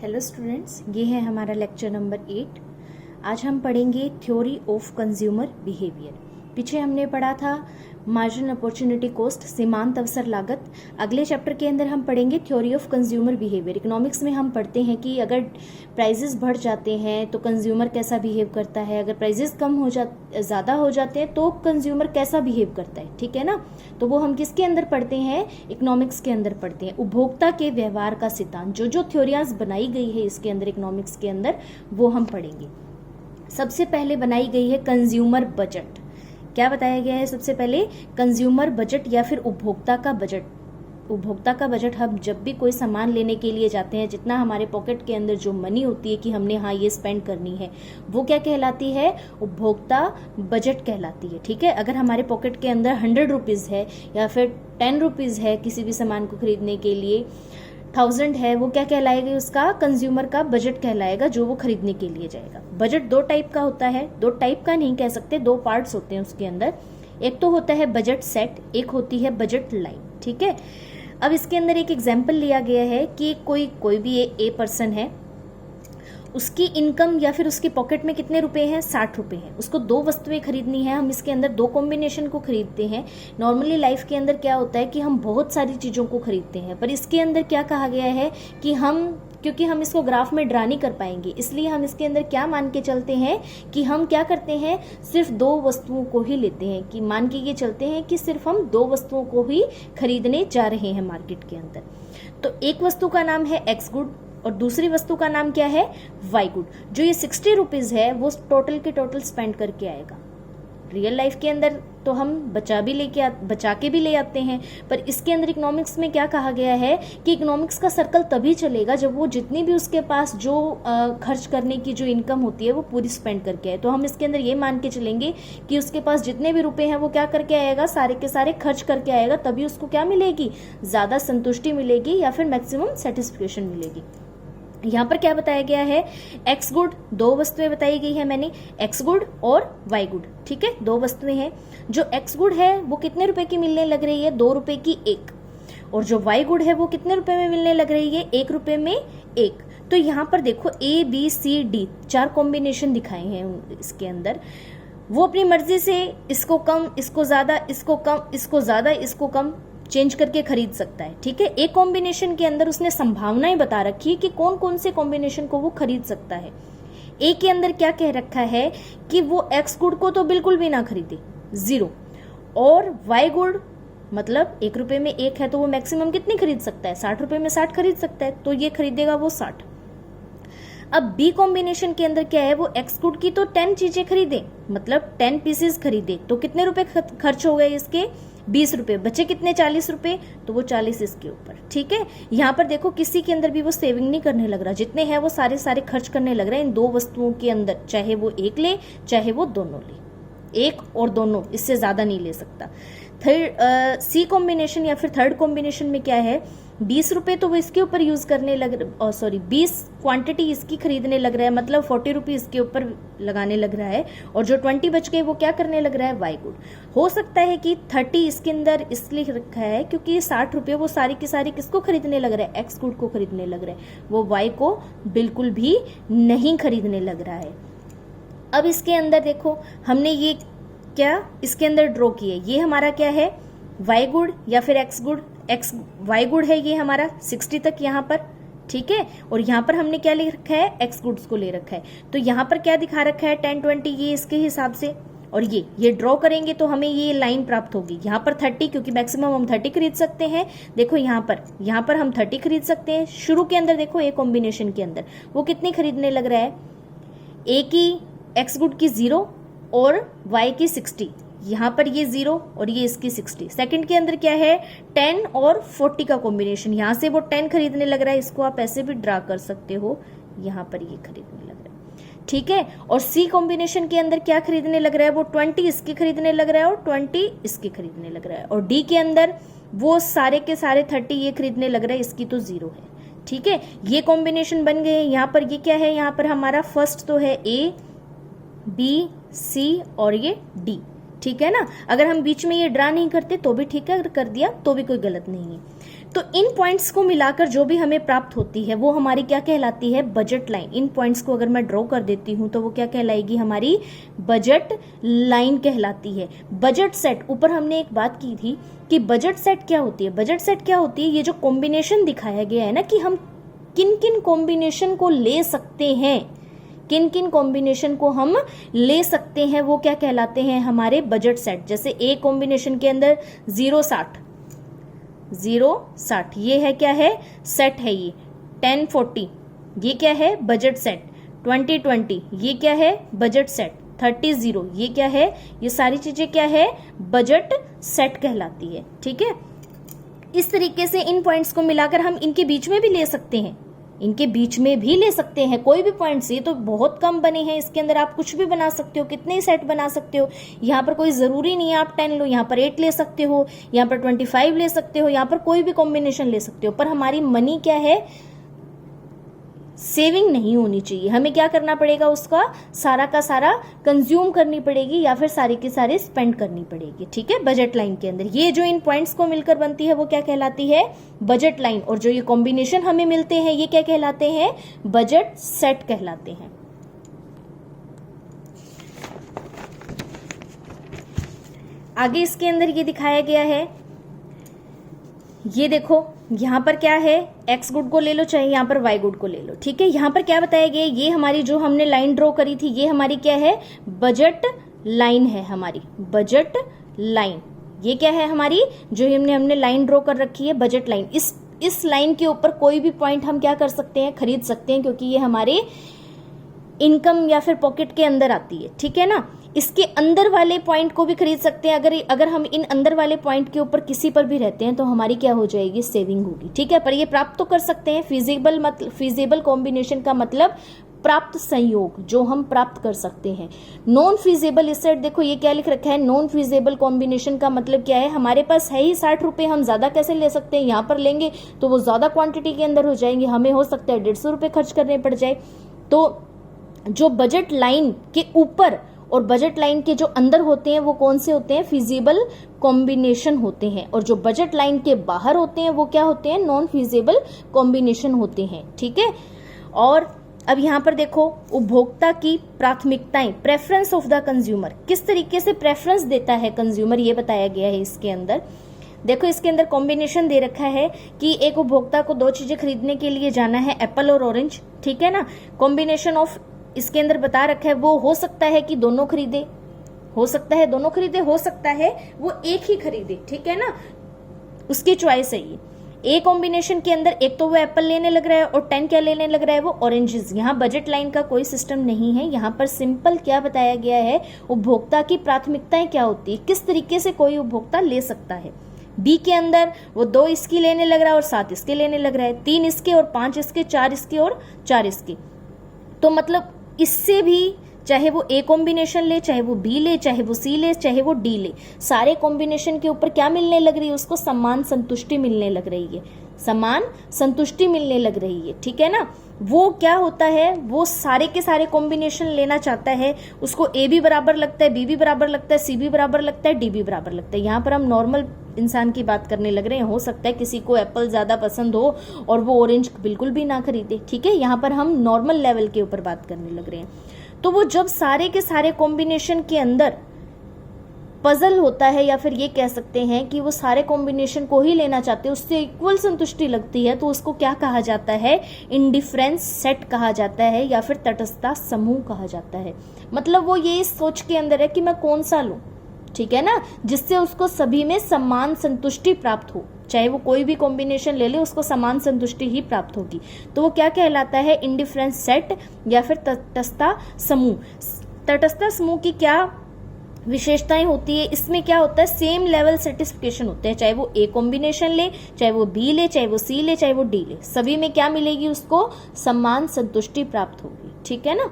Hello students, ये है हमारा लेक्चर नंबर 8। आज हम पढ़ेंगे थ्योरी ऑफ कंज्यूमर बिहेवियर। पीछे हमने पढ़ा था मार्जिनल अपॉर्चुनिटी कॉस्ट, सीमांत अवसर लागत। अगले चैप्टर के अंदर हम पढ़ेंगे theory of consumer behaviour. Economics में हम पढ़ते हैं कि अगर प्राइजेस बढ़ जाते हैं तो कंज्यूमर कैसा बिहेव करता है, अगर प्राइजेस ज़्यादा हो जाते हैं तो कंज्यूमर कैसा बिहेव करता है, ठीक है ना। तो वो हम किसके अंदर पढ़ते हैं? इकोनॉमिक्स के अंदर पढ़ते हैं। उपभोक्ता के व्यवहार का सिद्धांत, जो थ्योरियाज बनाई गई है इसके अंदर, इकोनॉमिक्स के अंदर, वो हम पढ़ेंगे। सबसे पहले बनाई गई है कंज्यूमर बजट। क्या बताया गया है? सबसे पहले कंज्यूमर बजट या फिर उपभोक्ता का बजट। उपभोक्ता का बजट हम जब भी कोई सामान लेने के लिए जाते हैं, जितना हमारे पॉकेट के अंदर जो मनी होती है कि हमने हाँ ये स्पेंड करनी है, वो क्या कहलाती है? उपभोक्ता बजट कहलाती है। ठीक है, अगर हमारे पॉकेट के अंदर 100 रुपीज़ है या फिर 10 रुपीज़ है किसी भी सामान को खरीदने के लिए, 1000 है, वो क्या कहलाएगा? उसका कंज्यूमर का बजट कहलाएगा, जो वो खरीदने के लिए जाएगा। बजट दो टाइप का होता है, दो टाइप का नहीं कह सकते, दो पार्ट्स होते हैं उसके अंदर। एक तो होता है बजट सेट, एक होती है बजट लाइन। ठीक है, अब इसके अंदर एक एग्जाम्पल लिया गया है कि कोई भी ए पर्सन है, उसकी इनकम या फिर उसकी पॉकेट में कितने रुपए हैं? 60 रुपए हैं। उसको दो वस्तुएं खरीदनी है। हम इसके अंदर दो कॉम्बिनेशन को खरीदते हैं। नॉर्मली लाइफ के अंदर क्या होता है कि हम बहुत सारी चीज़ों को खरीदते हैं, पर इसके अंदर क्या कहा गया है कि क्योंकि हम इसको ग्राफ में ड्रा नहीं कर पाएंगे, इसलिए हम इसके अंदर क्या मान के चलते हैं कि हम क्या करते हैं, सिर्फ दो वस्तुओं को ही लेते हैं। कि मान के ये चलते हैं कि सिर्फ हम दो वस्तुओं को ही खरीदने जा रहे हैं मार्केट के अंदर। तो एक वस्तु का नाम है एक्स गुड और दूसरी वस्तु का नाम क्या है? Why good. जो ये 60 रुपीज़ है वो टोटल के टोटल स्पेंड करके आएगा। रियल लाइफ के अंदर तो हम बचा के भी ले आते हैं, पर इसके अंदर इकोनॉमिक्स में क्या कहा गया है कि इकोनॉमिक्स का सर्कल तभी चलेगा जब वो जितनी भी उसके पास जो खर्च करने की जो इनकम होती है वो पूरी स्पेंड करके आए। तो हम इसके अंदर ये मान के चलेंगे कि उसके पास जितने भी रुपए हैं वो क्या करके आएगा? सारे के सारे खर्च करके आएगा, तभी उसको क्या मिलेगी? ज़्यादा संतुष्टि मिलेगी या फिर मैक्सिमम सेटिस्फेक्शन मिलेगी। यहाँ पर क्या बताया गया है? एक्स गुड, दो वस्तुएं बताई गई है मैंने, एक्स गुड और वाई गुड। ठीक है, दो वस्तुएं हैं। जो एक्स गुड है वो कितने रुपए की मिलने लग रही है? 2 रुपए की एक। और जो वाई गुड है वो कितने रुपए में मिलने लग रही है? 1 रुपए में एक। तो यहाँ पर देखो A B C D 4 combination दिखाए हैं इसके अंदर। वो अपनी मर्जी से इसको कम, इसको ज्यादा, इसको कम, इसको ज्यादा, इसको कम चेंज करके खरीद सकता है। ठीक है, एक कॉम्बिनेशन के अंदर उसने संभावनाएं बता रखी है कि कौन कौन से कॉम्बिनेशन को वो खरीद सकता है। ए के अंदर क्या कह रखा है कि वो एक्स गुड को तो बिल्कुल भी ना खरीदे, 0। और वाई गुड मतलब 1 रुपए में एक है तो वो मैक्सिमम कितनी खरीद सकता है? 60 रुपए में 60 खरीद सकता है, तो ये खरीदेगा वो 60। अब बी कॉम्बिनेशन के अंदर क्या है? वो एक्स गुड की तो 10 चीजें खरीदे, मतलब 10 पीसेस खरीदे, तो कितने रुपए खर्च हो गए इसके? 20 रुपए। बचे कितने? 40 रुपए, तो वो 40 इसके ऊपर। ठीक है, यहाँ पर देखो किसी के अंदर भी वो सेविंग नहीं करने लग रहा, जितने हैं वो सारे खर्च करने लग रहे हैं इन दो वस्तुओं के अंदर, चाहे वो एक ले चाहे वो दोनों ले, एक और दोनों, इससे ज्यादा नहीं ले सकता। सी कॉम्बिनेशन या फिर थर्ड कॉम्बिनेशन में क्या है? 20 रुपए तो वो इसके ऊपर यूज करने लग 20 क्वांटिटी इसकी खरीदने लग रहा है, मतलब 40 रुपये इसके ऊपर लगाने लग रहा है, और जो 20 बच गए वो क्या करने लग रहा है? Why good. हो सकता है कि 30 इसके अंदर इसलिए रखा है क्योंकि 60 रुपये वो सारी की सारी किसको खरीदने लग रहा है? एक्स गुड को खरीदने लग रहा है, वो वाई को बिल्कुल भी नहीं खरीदने लग रहा है। अब इसके अंदर देखो हमने ये क्या इसके अंदर ड्रॉ किया, ये हमारा क्या है? वाई गुड या फिर एक्स गुड। वाई गुड है ये हमारा 60 तक यहाँ पर। ठीक है, और यहाँ पर हमने क्या ले रखा है? एक्स गुड्स को ले रखा है। तो यहाँ पर क्या दिखा रखा है? 10 20, ये इसके हिसाब से। और ये ड्रॉ करेंगे तो हमें ये लाइन प्राप्त होगी। यहाँ पर 30, क्योंकि मैक्सिमम हम 30 खरीद सकते हैं। देखो यहाँ पर हम 30 खरीद सकते हैं। शुरू के अंदर देखो एक कॉम्बिनेशन के अंदर वो कितनी खरीदने लग रहा है? ए की एक्स गुड की 0 और वाई की 60। यहाँ पर ये 0 और ये इसकी 60। सेकंड के अंदर क्या है? 10 और 40 का कॉम्बिनेशन। यहाँ से वो 10 खरीदने लग रहा है, इसको आप ऐसे भी ड्रा कर सकते हो, यहाँ पर ये खरीदने लग रहा है। ठीक है, और सी कॉम्बिनेशन के अंदर क्या खरीदने लग रहा है? वो 20 इसके खरीदने लग रहा है और 20 इसके खरीदने लग रहा है। और डी के अंदर वो सारे के सारे 30 ये खरीदने लग रहा है, इसकी तो 0 है। ठीक है, ये कॉम्बिनेशन बन गए। यहाँ पर ये क्या है? यहाँ पर हमारा फर्स्ट तो है A B C और ये D। ठीक है ना, अगर हम बीच में ये ड्रा नहीं करते तो भी ठीक है, अगर कर दिया तो भी कोई गलत नहीं है। तो इन पॉइंट्स को मिलाकर जो भी हमें प्राप्त होती है वो हमारी क्या कहलाती है, बजट लाइन। इन पॉइंट्स को अगर मैं ड्रॉ कर देती हूं तो वो क्या कहलाएगी, हमारी बजट लाइन कहलाती है। बजट सेट, ऊपर हमने एक बात की थी कि बजट सेट क्या होती है। बजट सेट क्या होती है, ये जो कॉम्बिनेशन दिखाया गया है ना कि हम किन किन कॉम्बिनेशन को ले सकते हैं, किन किन कॉम्बिनेशन को हम ले सकते हैं, वो क्या कहलाते हैं, हमारे बजट सेट। जैसे ए कॉम्बिनेशन के अंदर 0-60, 0-60 ये है, क्या है, सेट है ये। 10-40 ये क्या है, बजट सेट। 20-20 ये क्या है, बजट सेट। 30-0 ये क्या है, ये सारी चीजें क्या है, बजट सेट कहलाती है। ठीक है, इस तरीके से इन पॉइंट्स को मिलाकर हम इनके बीच में भी ले सकते हैं, इनके बीच में भी ले सकते हैं कोई भी पॉइंट्स। ये तो बहुत कम बने हैं, इसके अंदर आप कुछ भी बना सकते हो, कितने ही सेट बना सकते हो। यहाँ पर कोई जरूरी नहीं है आप 10 लो, यहाँ पर 8 ले सकते हो, यहाँ पर 25 ले सकते हो, यहाँ पर कोई भी कॉम्बिनेशन ले सकते हो। पर हमारी मनी क्या है, सेविंग नहीं होनी चाहिए। हमें क्या करना पड़ेगा, उसका सारा का सारा कंज्यूम करनी पड़ेगी या फिर सारी की सारी स्पेंड करनी पड़ेगी। ठीक है, बजट लाइन के अंदर ये जो इन पॉइंट्स को मिलकर बनती है वो क्या कहलाती है, बजट लाइन। और जो ये कॉम्बिनेशन हमें मिलते हैं ये क्या कहलाते हैं, बजट सेट कहलाते हैं। आगे इसके अंदर ये दिखाया गया है, ये देखो यहां पर क्या है, एक्स गुड को ले लो चाहे यहां पर वाई गुड को ले लो। ठीक है, यहां पर क्या बताया गया, ये हमारी जो हमने लाइन ड्रॉ करी थी ये हमारी क्या है, बजट लाइन है, हमारी बजट लाइन। ये क्या है, हमारी जो हमने लाइन ड्रॉ कर रखी है, बजट लाइन। इस लाइन के ऊपर कोई भी पॉइंट हम क्या कर सकते हैं, खरीद सकते हैं, क्योंकि ये हमारे इनकम या फिर पॉकेट के अंदर आती है। ठीक है ना, इसके अंदर वाले पॉइंट को भी खरीद सकते हैं। अगर हम इन अंदर वाले पॉइंट के ऊपर किसी पर भी रहते हैं तो हमारी क्या हो जाएगी, सेविंग होगी। ठीक है, पर ये प्राप्त तो कर सकते हैं। फीजिबल कॉम्बिनेशन का मतलब प्राप्त संयोग, जो हम प्राप्त कर सकते हैं। नॉन फीजिबल, इस साइड देखो ये क्या लिख रखा है, नॉन फीजिबल कॉम्बिनेशन का मतलब क्या है, हमारे पास है ही 60 रुपए, हम ज्यादा कैसे ले सकते हैं, यहाँ पर लेंगे तो वो ज्यादा क्वांटिटी के अंदर हो जाएंगे, हमें हो सकता है 150 रुपए खर्च करने पड़ जाए। तो जो बजट लाइन के ऊपर और बजट लाइन के जो अंदर होते हैं वो कौन से होते हैं, फीजिबल कॉम्बिनेशन होते हैं। और जो बजट लाइन के बाहर होते हैं वो क्या होते हैं, नॉन फीजिबल कॉम्बिनेशन होते हैं। ठीक है, और अब यहां पर देखो उपभोक्ता की प्राथमिकताएं, प्रेफरेंस ऑफ द कंज्यूमर, किस तरीके से प्रेफरेंस देता है कंज्यूमर, ये बताया गया है इसके अंदर। देखो इसके अंदर कॉम्बिनेशन दे रखा है कि एक उपभोक्ता को 2 चीजें खरीदने के लिए जाना है, एप्पल और ऑरेंज। ठीक है ना, कॉम्बिनेशन ऑफ इसके अंदर बता रखा है, वो हो सकता है कि दोनों खरीदे, हो सकता है दोनों खरीदे, हो सकता है वो एक ही खरीदे। ठीक है ना, उसकी चॉइस है ये। ए कॉम्बिनेशन के अंदर एक तो वो एप्पल लेने लग रहा है और 10 क्या लेने लग रहा है, वो ऑरेंजेस। यहाँ बजट लाइन का कोई सिस्टम नहीं है, यहाँ पर सिंपल क्या बताया गया है, उपभोक्ता की प्राथमिकताएं क्या होती है, किस तरीके से कोई उपभोक्ता ले सकता है। बी के अंदर वो 2 इसकी लेने लग रहा है और 7 इसके लेने लग रहा है, 3 इसके और 5 इसके, 4 इसके और 4 इसके। तो मतलब इससे भी, चाहे वो ए कॉम्बिनेशन ले, चाहे वो बी ले, चाहे वो सी ले, चाहे वो डी ले, सारे कॉम्बिनेशन के ऊपर क्या मिलने लग रही है, उसको समान संतुष्टि मिलने लग रही है, समान संतुष्टि मिलने लग रही है। ठीक है ना, वो क्या होता है, वो सारे के सारे कॉम्बिनेशन लेना चाहता है, उसको ए भी बराबर लगता है, बी भी बराबर लगता है, सी भी बराबर लगता है, डी भी बराबर लगता है। यहाँ पर हम नॉर्मल इंसान की बात करने लग रहे हैं, हो सकता है किसी को एप्पल ज्यादा पसंद हो और वो ऑरेंज बिल्कुल भी ना खरीदे। ठीक है, यहाँ पर हम नॉर्मल लेवल के ऊपर बात करने लग रहे हैं। तो वो जब सारे के सारे कॉम्बिनेशन के अंदर पजल होता है, या फिर ये कह सकते हैं कि वो सारे कॉम्बिनेशन को ही लेना चाहते हैं, उससे इक्वल संतुष्टि लगती है, तो उसको क्या कहा जाता है, इंडिफरेंस सेट कहा जाता है, या फिर तटस्थता समूह कहा जाता है। मतलब वो ये सोच के अंदर है कि मैं कौन सा लूं, ठीक है ना, जिससे उसको सभी में समान संतुष्टि प्राप्त हो, चाहे वो कोई भी कॉम्बिनेशन ले ले उसको समान संतुष्टि ही प्राप्त होगी। तो वो क्या कहलाता है, इंडिफरेंस सेट या फिर तटस्थता समूह। तटस्थता समूह की क्या विशेषताएं होती है, इसमें क्या होता है, सेम लेवल सेटिस्फिकेशन होते हैं, चाहे वो ए कॉम्बिनेशन ले, चाहे वो बी ले, चाहे वो सी ले, चाहे वो डी ले, सभी में क्या मिलेगी, उसको समान संतुष्टि प्राप्त होगी। ठीक है ना।